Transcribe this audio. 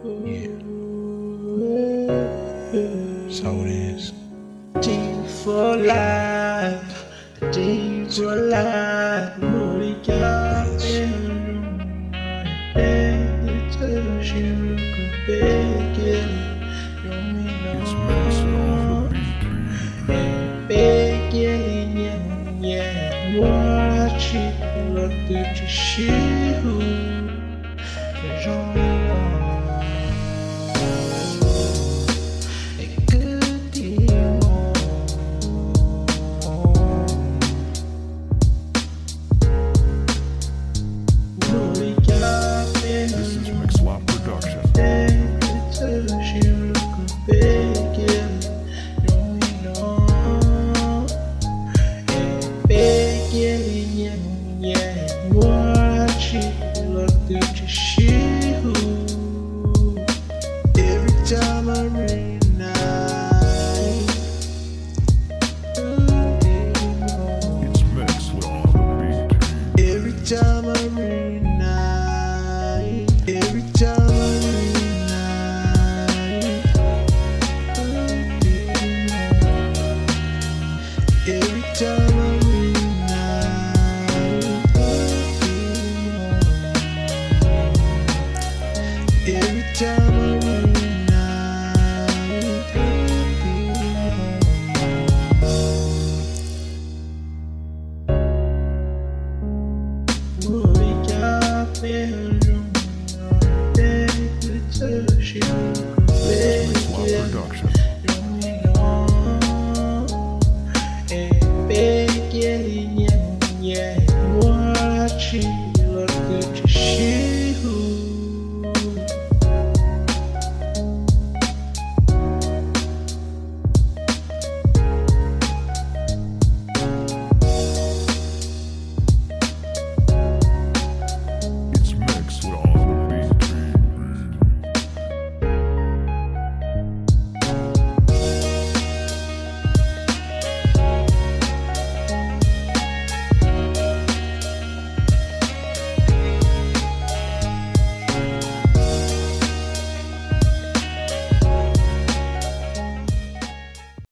Yeah. So it is. Team for life, team for life. Money got It's Max on the This is Mix Swap Production. Every time I reunite, It's Max on the beat. every time I reunite, every time I reunite, every time I reunite, every time I